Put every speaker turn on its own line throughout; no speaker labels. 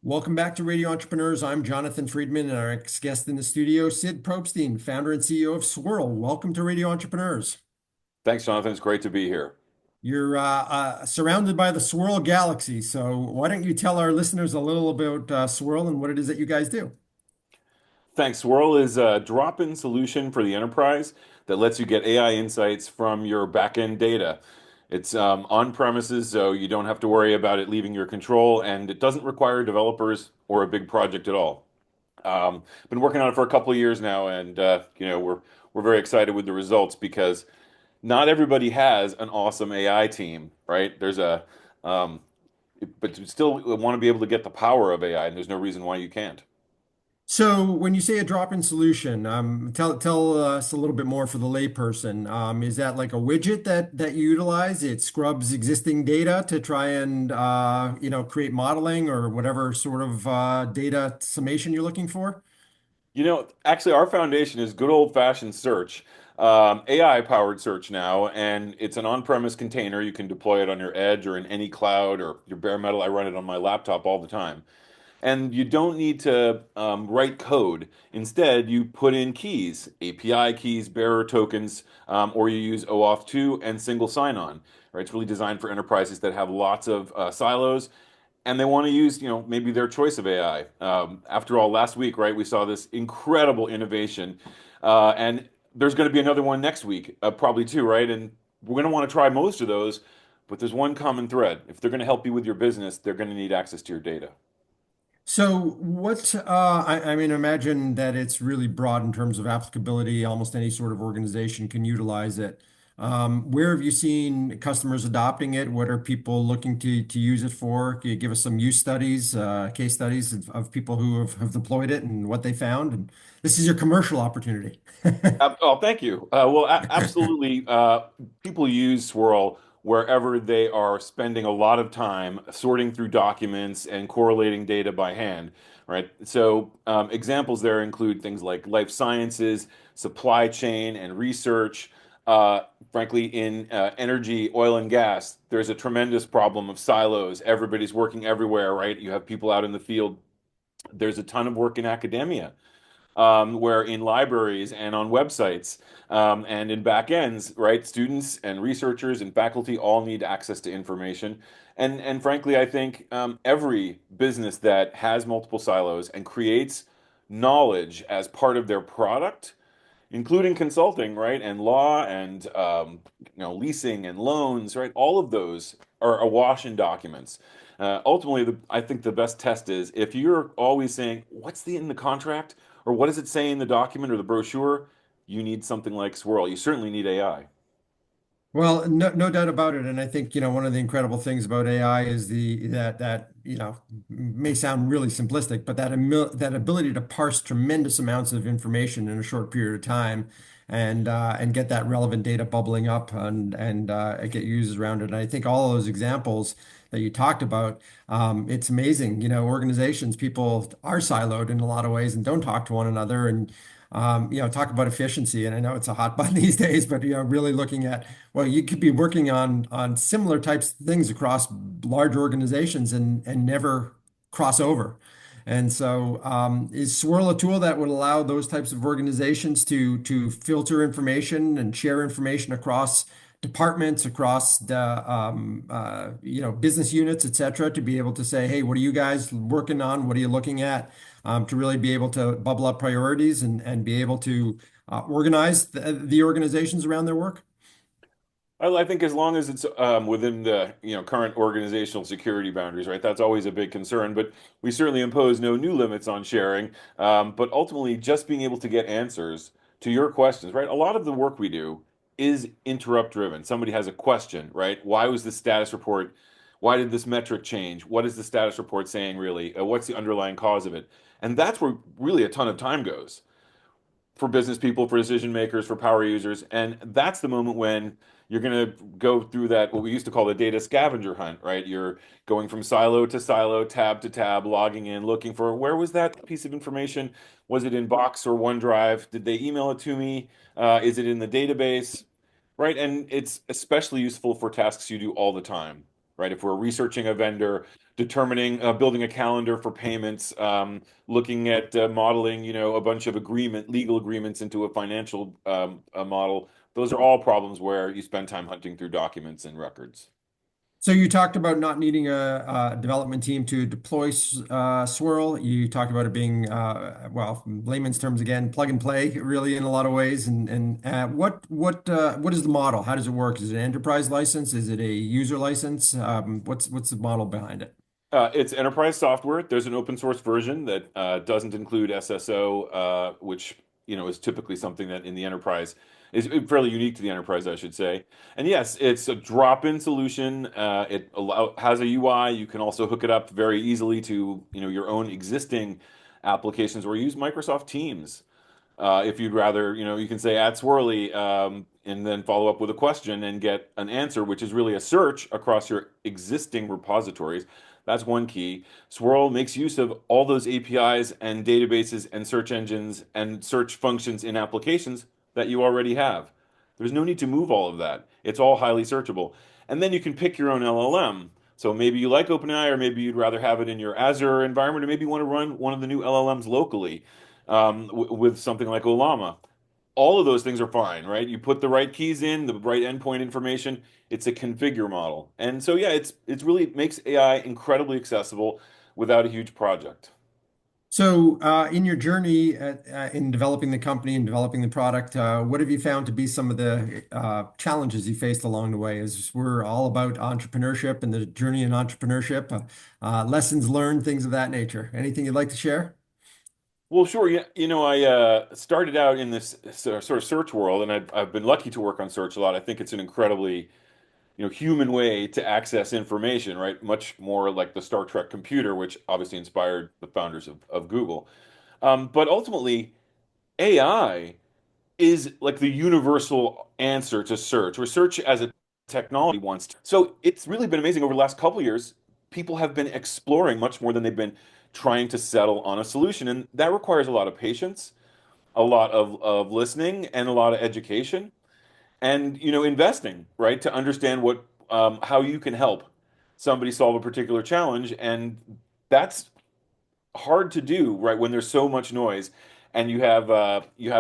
Welcome back to Radio Entrepreneurs. I'm Jonathan Freedman, and our next guest in the studio, Sid Probstein, founder and CEO of SWIRL. Welcome to Radio Entrepreneurs.
Thanks, Jonathan. It's great to be here.
You're surrounded by the SWIRL galaxy, so why don't you tell our listeners a little about SWIRL and what it is that you guys do?
Thanks. Swirl is a drop-in solution for the enterprise that lets you get AI insights from your back-end data. It's on premises, so you don't have to worry about it leaving your control, and it doesn't require developers or a big project at all. Been working on it for a couple of years now, and we're very excited with the results because not everybody has an awesome AI team, right? Um, but you still want to be able to get the power of AI, and there's no reason why you can't.
So, when you say a drop-in solution, tell us a little bit more for the layperson. Is that like a widget that you utilize? It scrubs existing data to try and create modeling or whatever sort of data summation you're looking for?
Actually, our foundation is good old-fashioned search, AI-powered search now, and it's an on-premise container. You can deploy it on your edge or in any cloud or your bare metal. I run it on my laptop all the time. And you don't need to write code. Instead, you put in keys, API keys, bearer tokens, or you use OAuth 2 and single sign-on. Right? It's really designed for enterprises that have lots of silos and they want to use, maybe their choice of AI. After all, last week, right, we saw this incredible innovation, and there's going to be another one next week, probably too, right? And we're going to want to try most of those, but there's one common thread. If they're going to help you with your business, they're going to need access to your data.
So I mean, imagine that it's really broad in terms of applicability. Almost any sort of organization can utilize it. Where have you seen customers adopting it? What are people looking to use it for? Can you give us some use studies, case studies of people who have deployed it and what they found? And this is your commercial opportunity.
Oh, thank you. Well, absolutely. People use Swirl wherever they are spending a lot of time sorting through documents and correlating data by hand, right? So, examples there include things like life sciences, supply chain, and research. Frankly, in energy, oil and gas, there's a tremendous problem of silos. Everybody's working everywhere, right? You have people out in the field. There's a ton of work in academia where in libraries and on websites and in back ends, right, students and researchers and faculty all need access to information. And frankly, I think every business that has multiple silos and creates knowledge as part of their product, including consulting, right, and law and leasing and loans, right, all of those are awash in documents. Ultimately, I think the best test is if you're always saying, what's in the contract? Or what does it say in the document or the brochure? You need something like Swirl. You certainly need AI.
Well, no doubt about it. And I think, one of the incredible things about AI is may sound really simplistic, but that ability to parse tremendous amounts of information in a short period of time and get that relevant data bubbling up and get users around it. And I think all of those examples that you talked about, it's amazing. Organizations, people are siloed in a lot of ways and don't talk to one another. And talk about efficiency, and I know it's a hot button these days, but really looking at, well, you could be working on similar types of things across large organizations and never cross over. And so, is Swirl a tool that would allow those types of organizations to filter information and share information across departments, across the business units, et cetera, to be able to say, hey, what are you guys working on? What are you looking at? To really be able to bubble up priorities and be able to organize the organizations around their work?
I think as long as it's within the current organizational security boundaries, right? That's always a big concern, but we certainly impose no new limits on sharing. But ultimately, just being able to get answers to your questions, right? A lot of the work we do is interrupt driven. Somebody has a question, right? Why was the status report? Why did this metric change? What is the status report saying really? What's the underlying cause of it? And that's where really a ton of time goes for business people, for decision makers, for power users. And that's the moment when you're going to go through that, what we used to call the data scavenger hunt, right? You're going from silo to silo, tab to tab, logging in, looking for where was that piece of information? Was it in Box or OneDrive? Did they email it to me? Is it in the database? Right. And it's especially useful for tasks you do all the time. right? If we're researching a vendor, determining, building a calendar for payments, looking at modeling, a bunch of legal agreements into a financial a model, those are all problems where you spend time hunting through documents and records.
So you talked about not needing a development team to deploy Swirl. You talked about it being, well, in layman's terms again, plug and play, really in a lot of ways. And what is the model? How does it work? Is it an enterprise license? Is it a user license? What's the model behind it?
It's enterprise software. There's an open source version that doesn't include SSO, which is typically something that in the enterprise is fairly unique to the enterprise, I should say. And yes, it's a drop-in solution. Has a UI. You can also hook it up very easily to your own existing applications, or use Microsoft Teams. If you'd rather, you can say at Swirly, and then follow up with a question and get an answer, which is really a search across your existing repositories. That's one key. Swirl makes use of all those APIs and databases and search engines and search functions in applications that you already have. There's no need to move all of that. It's all highly searchable. And then you can pick your own LLM. So maybe you like OpenAI, or maybe you'd rather have it in your Azure environment, or maybe you want to run one of the new LLMs locally, with something like Olama. All of those things are fine, right? You put the right keys in, the right endpoint information. It's a configure model. And so yeah, it's really makes AI incredibly accessible without a huge project.
So, in your journey in developing the company and developing the product, what have you found to be some of the challenges you faced along the way? As we're all about entrepreneurship and the journey in entrepreneurship, lessons learned, things of that nature. Anything you'd like to share?
Well, sure. Yeah, I started out in this sort of search world, and I've been lucky to work on search a lot. I think it's an incredibly, human way to access information, right? Much more like the Star Trek computer, which obviously inspired the founders of Google. But ultimately, AI is like the universal answer to search, or search as a technology wants to. So it's really been amazing over the last couple of years. People have been exploring much more than they've been trying to settle on a solution. And that requires a lot of patience, a lot of listening, and a lot of education, and investing, right? To understand how you can help somebody solve a particular challenge. And that's hard to do, right, when there's so much noise, and you have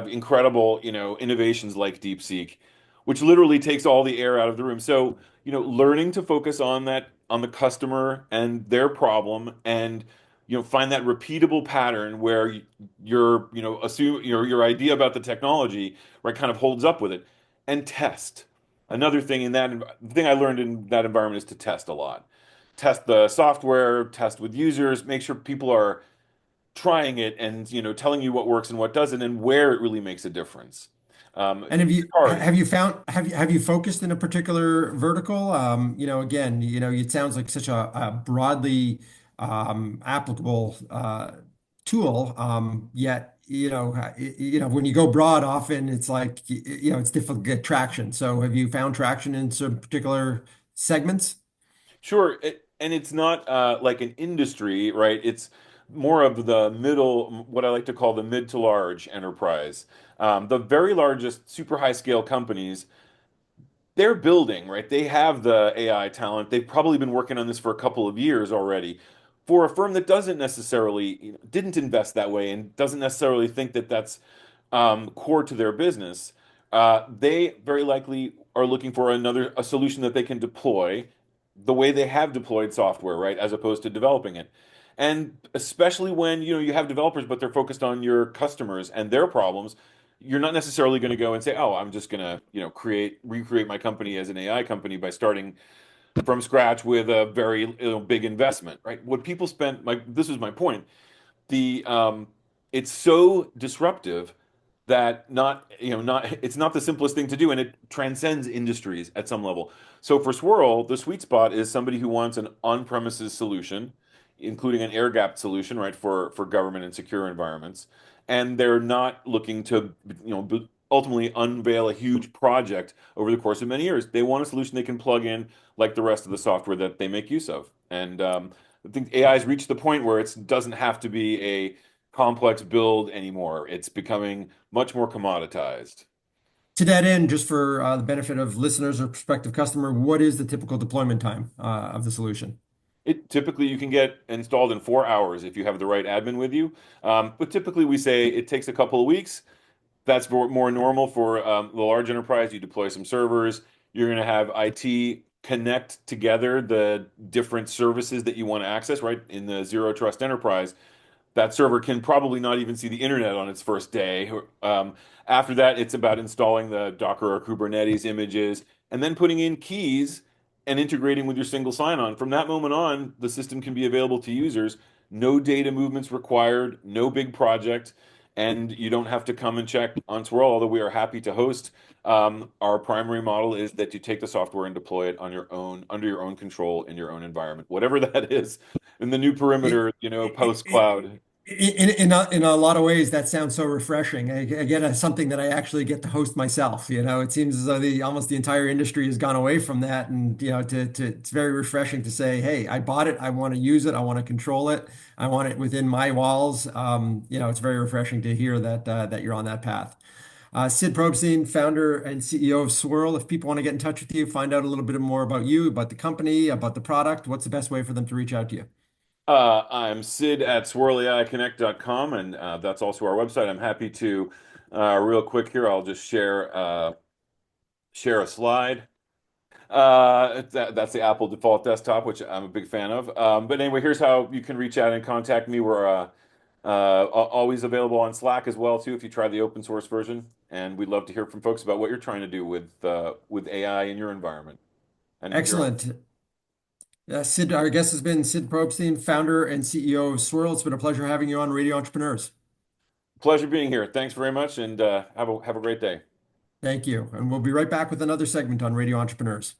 incredible, innovations like DeepSeek, which literally takes all the air out of the room. So, learning to focus on the customer and their problem, and find that repeatable pattern where assume your idea about the technology, right, kind of holds up with it, and test. Another thing the thing I learned in that environment is to test a lot. Test the software, test with users, make sure people are trying it, and telling you what works and what doesn't, and where it really makes a difference.
And
It's hard.
have you focused in a particular vertical? Again, it sounds like such a broadly applicable tool. Yet, when you go broad, often it's like, it's difficult to get traction. So, have you found traction in some particular segments?
Sure, and it's not like an industry, right? It's more of the middle, what I like to call the mid to large enterprise. The very largest, super high scale companies, they're building, right? They have the AI talent. They've probably been working on this for a couple of years already. For a firm that doesn't necessarily, didn't invest that way, and doesn't necessarily think that that's core to their business, they very likely are looking for a solution that they can deploy the way they have deployed software, right, as opposed to developing it. And especially when you have developers, but they're focused on your customers and their problems, you're not necessarily going to go and say, "Oh, I'm just going to recreate my company as an AI company by starting from scratch with a very big investment," right? What people spend, this was my point, the it's so disruptive that it's not the simplest thing to do, and it transcends industries at some level. So for Swirl, the sweet spot is somebody who wants an on-premises solution, including an air-gapped solution, right, for government and secure environments, and they're not looking to ultimately unveil a huge project over the course of many years. They want a solution they can plug in like the rest of the software that they make use of. And I think AI has reached the point where it doesn't have to be a complex build anymore. It's becoming much more commoditized.
To that end, just for the benefit of listeners or prospective customer, what is the typical deployment time of the solution?
It typically you can get installed in 4 hours if you have the right admin with you. But typically we say it takes a couple of weeks. That's more normal for the large enterprise. You deploy some servers. You're going to have IT connect together the different services that you want to access, right? In the zero trust enterprise, that server can probably not even see the internet on its first day. After that, it's about installing the Docker or Kubernetes images and then putting in keys and integrating with your single sign-on. From that moment on, the system can be available to users. No data movements required, no big project, and you don't have to come and check on Swirl, although we are happy to host. Our primary model is that you take the software and deploy it on your own, under your own control in your own environment, whatever that is. In the new
It,
perimeter,
it,
post cloud.
in a lot of ways, that sounds so refreshing. Again, it's something that I actually get to host myself. It seems as though almost the entire industry has gone away from that, and it's very refreshing to say, "Hey, I bought it. I want to use it. I want to control it. I want it within my walls." It's very refreshing to hear that you're on that path. Sid Probstein, founder and CEO of SWIRL. If people want to get in touch with you, find out a little bit more about you, about the company, about the product, what's the best way for them to reach out to you?
I'm Sid at swirlaiConnect.com, and that's also our website. I'm happy to, real quick here, I'll just share a slide. That's the Apple default desktop, which I'm a big fan of. But anyway, here's how you can reach out and contact me. We're always available on Slack as well too, if you try the open source version. And we'd love to hear from folks about what you're trying to do with AI in your environment and your own.
Excellent. Sid, our guest has been Sid Probstein, founder and CEO of SWIRL. It's been a pleasure having you on Radio Entrepreneurs.
Pleasure being here. Thanks very much, and have a great day.
Thank you. And we'll be right back with another segment on Radio Entrepreneurs.